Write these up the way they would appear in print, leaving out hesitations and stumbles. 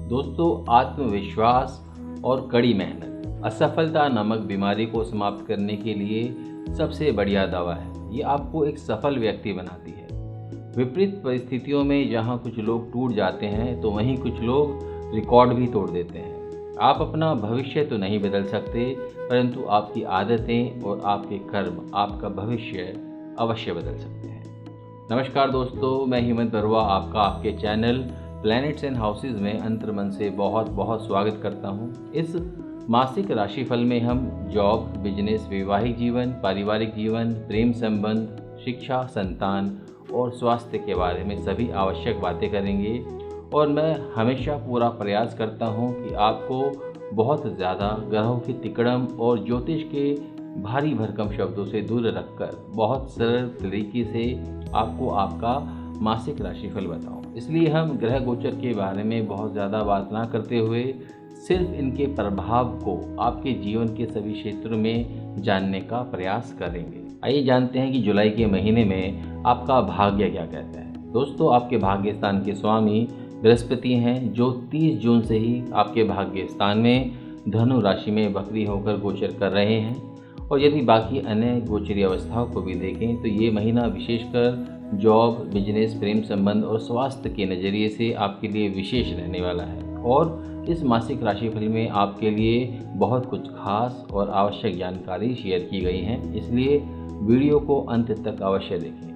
दोस्तों, आत्मविश्वास और कड़ी मेहनत असफलता नामक बीमारी को समाप्त करने के लिए सबसे बढ़िया दवा है। ये आपको एक सफल व्यक्ति बनाती है। विपरीत परिस्थितियों में जहाँ कुछ लोग टूट जाते हैं तो वहीं कुछ लोग रिकॉर्ड भी तोड़ देते हैं। आप अपना भविष्य तो नहीं बदल सकते, परंतु आपकी आदतें और आपके कर्म आपका भविष्य अवश्य बदल सकते हैं। नमस्कार दोस्तों, मैं हेमंत बरुआ आपका आपके चैनल प्लैनेट्स एंड हाउसेज में अंतर्मन से बहुत बहुत स्वागत करता हूं। इस मासिक राशिफल में हम जॉब, बिजनेस, वैवाहिक जीवन, पारिवारिक जीवन, प्रेम संबंध, शिक्षा, संतान और स्वास्थ्य के बारे में सभी आवश्यक बातें करेंगे। और मैं हमेशा पूरा प्रयास करता हूं कि आपको बहुत ज़्यादा ग्रहों की तिकड़म और ज्योतिष के भारी भरकम शब्दों से दूर रखकर बहुत सरल तरीके से आपको आपका मासिक राशिफल बताऊं। इसलिए हम ग्रह गोचर के बारे में बहुत ज़्यादा बात ना करते हुए सिर्फ इनके प्रभाव को आपके जीवन के सभी क्षेत्रों में जानने का प्रयास करेंगे। आइए जानते हैं कि जुलाई के महीने में आपका भाग्य क्या कहता है। दोस्तों, आपके भाग्य स्थान के स्वामी बृहस्पति हैं, जो 30 जून से ही आपके भाग्य स्थान में धनु राशि में वक्री होकर गोचर कर रहे हैं। और यदि बाकी अन्य गोचरीय अवस्थाओं को भी देखें तो ये महीना विशेषकर जॉब, बिजनेस, प्रेम संबंध और स्वास्थ्य के नज़रिए से आपके लिए विशेष रहने वाला है। और इस मासिक राशिफल में आपके लिए बहुत कुछ खास और आवश्यक जानकारी शेयर की गई है, इसलिए वीडियो को अंत तक अवश्य देखें।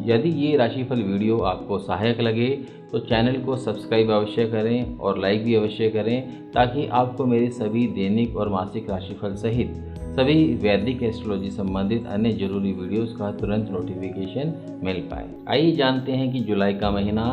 यदि ये राशिफल वीडियो आपको सहायक लगे तो चैनल को सब्सक्राइब अवश्य करें और लाइक भी अवश्य करें, ताकि आपको मेरे सभी दैनिक और मासिक राशिफल सहित सभी वैदिक एस्ट्रोलॉजी संबंधित अन्य जरूरी वीडियोस का तुरंत नोटिफिकेशन मिल पाए। आइए जानते हैं कि जुलाई का महीना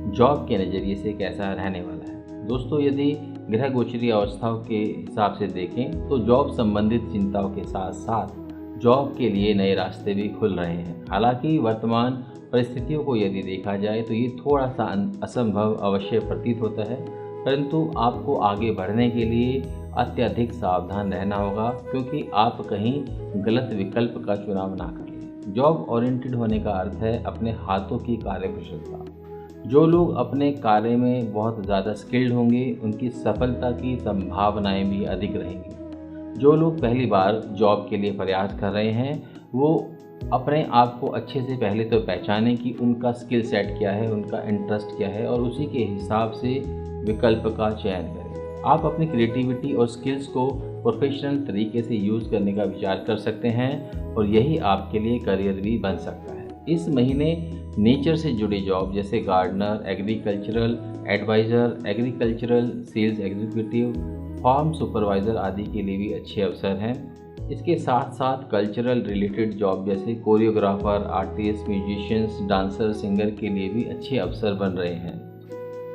जॉब के नज़रिए से कैसा रहने वाला है। दोस्तों, यदि ग्रह गोचरीय अवस्थाओं के हिसाब से देखें तो जॉब संबंधित चिंताओं के साथ साथ जॉब के लिए नए रास्ते भी खुल रहे हैं। हालांकि वर्तमान परिस्थितियों को यदि देखा जाए तो ये थोड़ा सा असंभव अवश्य प्रतीत होता है, परंतु आपको आगे बढ़ने के लिए अत्यधिक सावधान रहना होगा, क्योंकि आप कहीं गलत विकल्प का चुनाव ना कर लें। जॉब ओरिएंटेड होने का अर्थ है अपने हाथों की कार्यकुशलता। जो लोग अपने कार्य में बहुत ज़्यादा स्किल्ड होंगे उनकी सफलता की संभावनाएं भी अधिक रहेंगी। जो लोग पहली बार जॉब के लिए प्रयास कर रहे हैं वो अपने आप को अच्छे से पहले तो पहचानें कि उनका स्किल सेट क्या है, उनका इंटरेस्ट क्या है, और उसी के हिसाब से विकल्प का चयन करें। आप अपनी क्रिएटिविटी और स्किल्स को प्रोफेशनल तरीके से यूज़ करने का विचार कर सकते हैं और यही आपके लिए करियर भी बन सकता है। इस महीने नेचर से जुड़ी जॉब जैसे gardener, agricultural adviser, agricultural sales executive, farm supervisor आदि के लिए भी अच्छे अवसर हैं। इसके साथ साथ कल्चरल रिलेटेड जॉब जैसे choreographer, artist, musicians, dancer, singer के लिए भी अच्छे अवसर बन रहे हैं।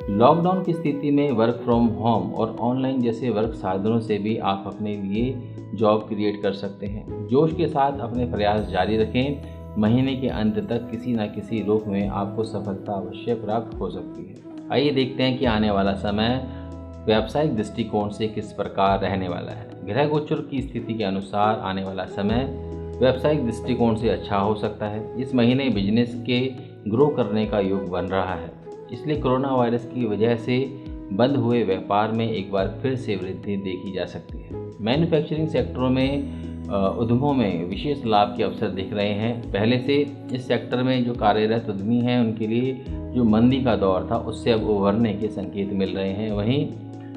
लॉकडाउन की स्थिति में वर्क फ्रॉम होम और ऑनलाइन जैसे वर्क साधनों से भी आप अपने लिए जॉब क्रिएट कर सकते हैं। जोश के साथ अपने प्रयास जारी रखें। महीने के अंत तक किसी न किसी रूप में आपको सफलता अवश्य प्राप्त हो सकती है। आइए देखते हैं कि आने वाला समय व्यावसायिक दृष्टिकोण से किस प्रकार रहने वाला है। ग्रह गोचर की स्थिति के अनुसार आने वाला समय व्यावसायिक दृष्टिकोण से अच्छा हो सकता है। इस महीने बिजनेस के ग्रो करने का योग बन रहा है, इसलिए कोरोना वायरस की वजह से बंद हुए व्यापार में एक बार फिर से वृद्धि देखी जा सकती है। मैन्युफैक्चरिंग सेक्टरों में उद्यमों में विशेष लाभ के अवसर दिख रहे हैं। पहले से इस सेक्टर में जो कार्यरत उद्यमी हैं उनके लिए जो मंदी का दौर था उससे अब उभरने के संकेत मिल रहे हैं। वहीं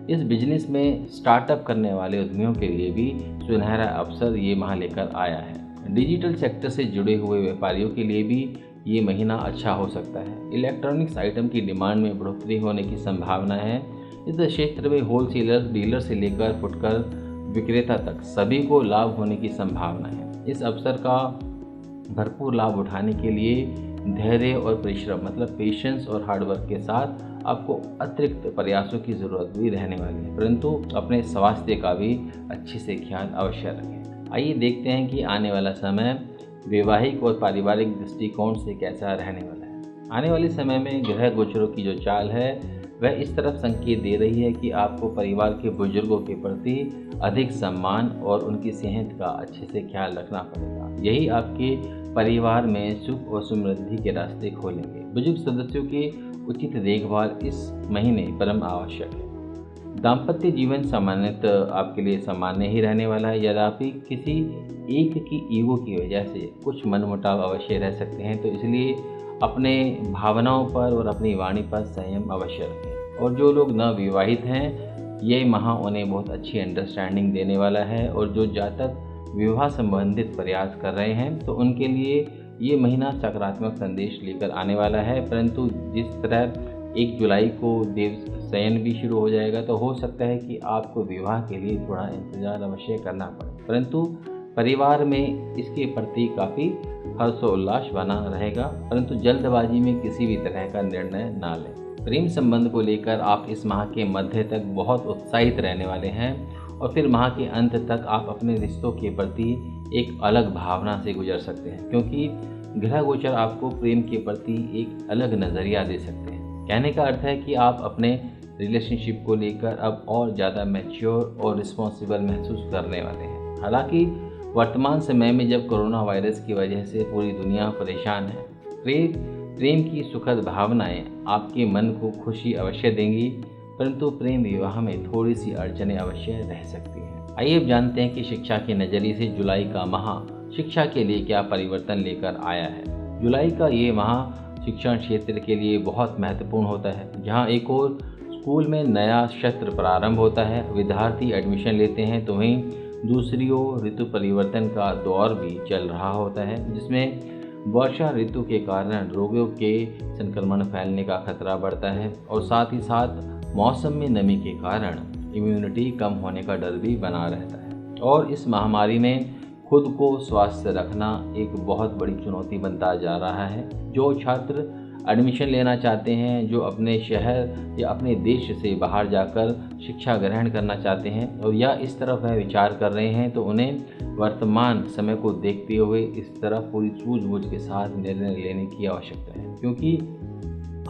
इस बिजनेस में स्टार्टअप करने वाले उद्यमियों के लिए भी सुनहरा अवसर ये माह लेकर आया है। डिजिटल सेक्टर से जुड़े हुए व्यापारियों के लिए भी ये महीना अच्छा हो सकता है। इलेक्ट्रॉनिक्स आइटम की डिमांड में बढ़ोतरी होने की संभावना है। इस क्षेत्र में होलसेलर, डीलर से लेकर फुटकर विक्रेता तक सभी को लाभ होने की संभावना है। इस अवसर का भरपूर लाभ उठाने के लिए धैर्य और परिश्रम मतलब पेशेंस और हार्डवर्क के साथ आपको अतिरिक्त प्रयासों की ज़रूरत भी रहने वाली है, परंतु अपने स्वास्थ्य का भी अच्छे से ख्याल अवश्य रखें। आइए देखते हैं कि आने वाला समय वैवाहिक और पारिवारिक दृष्टिकोण से कैसा रहने वाला है। आने वाले समय में ग्रह गोचरों की जो चाल है वह इस तरफ संकेत दे रही है कि आपको परिवार के बुजुर्गों के प्रति अधिक सम्मान और उनकी सेहत का अच्छे से ख्याल रखना पड़ेगा। यही आपके परिवार में सुख और समृद्धि के रास्ते खोलेंगे। बुजुर्ग सदस्यों की उचित देखभाल इस महीने परम आवश्यक है। दाम्पत्य जीवन सामान्यतः आपके लिए सामान्य ही रहने वाला है। यद्यपि किसी एक की ईगो की वजह से कुछ मनमुटाव अवश्य रह सकते हैं, तो इसलिए अपने भावनाओं पर और अपनी वाणी पर संयम अवश्य रखें। और जो लोग नवविवाहित हैं, ये माह उन्हें बहुत अच्छी अंडरस्टैंडिंग देने वाला है। और जो जातक विवाह संबंधित प्रयास कर रहे हैं, तो उनके लिए ये महीना सकारात्मक संदेश लेकर आने वाला है। परंतु जिस तरह 1 जुलाई को देव शयन भी शुरू हो जाएगा, तो हो सकता है कि आपको विवाह के लिए थोड़ा इंतज़ार अवश्य करना पड़े। परंतु परिवार में इसके प्रति काफ़ी हर्षोल्लास बना रहेगा। परंतु जल्दबाजी में किसी भी तरह का निर्णय ना लें। प्रेम संबंध को लेकर आप इस माह के मध्य तक बहुत उत्साहित रहने वाले हैं और फिर माह के अंत तक आप अपने रिश्तों के प्रति एक अलग भावना से गुजर सकते हैं, क्योंकि ग्रह गोचर आपको प्रेम के प्रति एक अलग नज़रिया दे सकते हैं। कहने का अर्थ है कि आप अपने रिलेशनशिप को लेकर अब और ज़्यादा मैच्योर और रिस्पॉन्सिबल महसूस करने वाले हैं। हालांकि वर्तमान समय में जब कोरोना वायरस की वजह से पूरी दुनिया परेशान है, प्रेम की सुखद भावनाएं आपके मन को खुशी अवश्य देंगी, परंतु प्रेम विवाह में थोड़ी सी अड़चनें अवश्य रह सकती हैं। आइए अब जानते हैं कि शिक्षा के नज़रिए से जुलाई का माह शिक्षा के लिए क्या परिवर्तन लेकर आया है। जुलाई का ये माह शिक्षण क्षेत्र के लिए बहुत महत्वपूर्ण होता है। जहाँ एक और स्कूल में नया सत्र प्रारंभ होता है, विद्यार्थी एडमिशन लेते हैं, तो वहीं दूसरी ओर ऋतु परिवर्तन का दौर भी चल रहा होता है, जिसमें वर्षा ऋतु के कारण रोगों के संक्रमण फैलने का खतरा बढ़ता है और साथ ही साथ मौसम में नमी के कारण इम्यूनिटी कम होने का डर भी बना रहता है। और इस महामारी में खुद को स्वस्थ रखना एक बहुत बड़ी चुनौती बनता जा रहा है। जो छात्र एडमिशन लेना चाहते हैं, जो अपने शहर या अपने देश से बाहर जाकर शिक्षा ग्रहण करना चाहते हैं और या इस तरफ वह विचार कर रहे हैं, तो उन्हें वर्तमान समय को देखते हुए इस तरफ पूरी सूझबूझ के साथ निर्णय लेने की आवश्यकता है, क्योंकि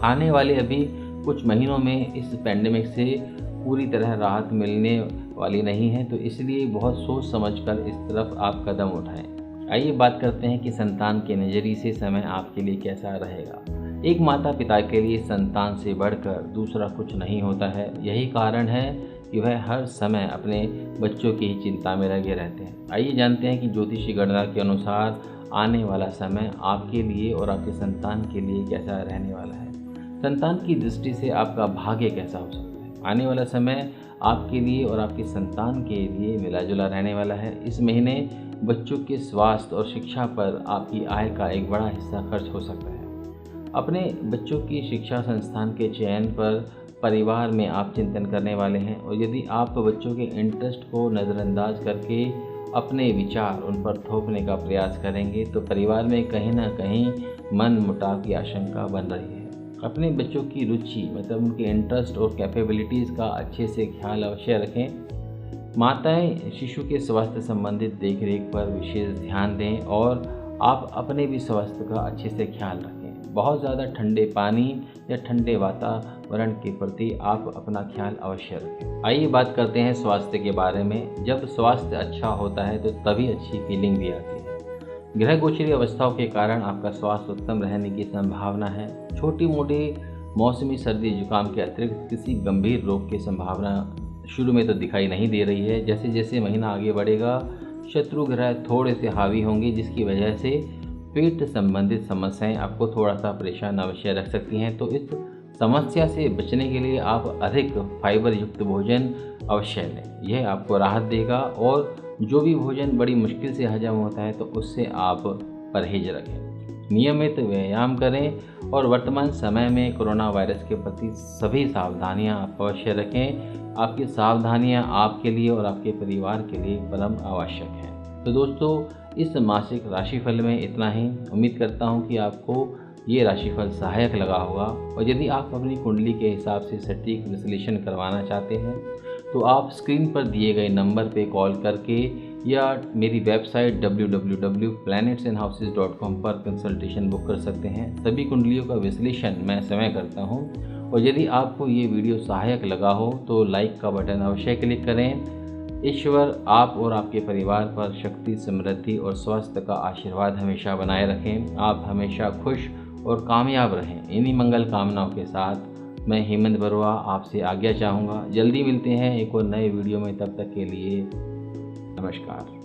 आने वाले अभी कुछ महीनों में इस पैंडेमिक से पूरी तरह राहत मिलने वाली नहीं है। तो इसलिए बहुत सोच समझकर इस तरफ आप कदम उठाएं। आइए बात करते हैं कि संतान के नज़रिए से समय आपके लिए कैसा रहेगा। एक माता पिता के लिए संतान से बढ़कर दूसरा कुछ नहीं होता है। यही कारण है कि वह हर समय अपने बच्चों की ही चिंता में लगे रहते हैं। आइए जानते हैं कि ज्योतिषी गणना के अनुसार आने वाला समय आपके लिए और आपके संतान के लिए कैसा रहने वाला है। संतान की दृष्टि से आपका भाग्य कैसा हो सकता है। आने वाला समय आपके लिए और आपके संतान के लिए मिला जुला रहने वाला है। इस महीने बच्चों के स्वास्थ्य और शिक्षा पर आपकी आय का एक बड़ा हिस्सा खर्च हो सकता है। अपने बच्चों की शिक्षा संस्थान के चयन पर परिवार में आप चिंतन करने वाले हैं और यदि आप बच्चों के इंटरेस्ट को नज़रअंदाज करके अपने विचार उन पर थोपने का प्रयास करेंगे, तो परिवार में कहीं ना कहीं मन मुटाव की आशंका बन रही है। अपने बच्चों की रुचि मतलब उनके इंटरेस्ट और कैपेबिलिटीज़ का अच्छे से ख्याल अवश्य रखें। माताएं शिशु के स्वास्थ्य संबंधित देखरेख पर विशेष ध्यान दें और आप अपने भी स्वास्थ्य का अच्छे से ख्याल रखें। बहुत ज़्यादा ठंडे पानी या ठंडे वातावरण के प्रति आप अपना ख्याल अवश्य रखें। आइए बात करते हैं स्वास्थ्य के बारे में। जब स्वास्थ्य अच्छा होता है तो तभी अच्छी फीलिंग भी आती है। ग्रह गोचरी अवस्थाओं के कारण आपका स्वास्थ्य उत्तम रहने की संभावना है। छोटी मोटी मौसमी सर्दी जुकाम के अतिरिक्त किसी गंभीर रोग की संभावना शुरू में तो दिखाई नहीं दे रही है। जैसे जैसे महीना आगे बढ़ेगा, शत्रु ग्रह थोड़े से हावी होंगे, जिसकी वजह से पेट संबंधित समस्याएं आपको थोड़ा सा परेशान अवश्य रख सकती हैं। तो इस समस्या से बचने के लिए आप अधिक फाइबर युक्त भोजन अवश्य लें। यह आपको राहत देगा और जो भी भोजन बड़ी मुश्किल से हजम होता है तो उससे आप परहेज रखें। नियमित व्यायाम करें और वर्तमान समय में कोरोना वायरस के प्रति सभी सावधानियां आप अवश्य रखें। आपकी सावधानियां आपके लिए और आपके परिवार के लिए परम आवश्यक हैं। तो दोस्तों, इस मासिक राशिफल में इतना ही। उम्मीद करता हूं कि आपको ये राशिफल सहायक लगा होगा और यदि आप अपनी कुंडली के हिसाब से सटीक विश्लेषण करवाना चाहते हैं तो आप स्क्रीन पर दिए गए नंबर पर कॉल करके या मेरी वेबसाइट www.planetsandhouses.com पर कंसल्टेशन बुक कर सकते हैं। सभी कुंडलियों का विश्लेषण मैं स्वयं करता हूं और यदि आपको ये वीडियो सहायक लगा हो तो लाइक का बटन अवश्य क्लिक करें। ईश्वर आप और आपके परिवार पर शक्ति, समृद्धि और स्वास्थ्य का आशीर्वाद हमेशा बनाए रखें। आप हमेशा खुश और कामयाब रहें। इन्हीं मंगल कामनाओं के साथ मैं हेमंत बरुआ आपसे आज्ञा चाहूँगा। जल्दी मिलते हैं एक और नए वीडियो में, तब तक के लिए नमस्कार।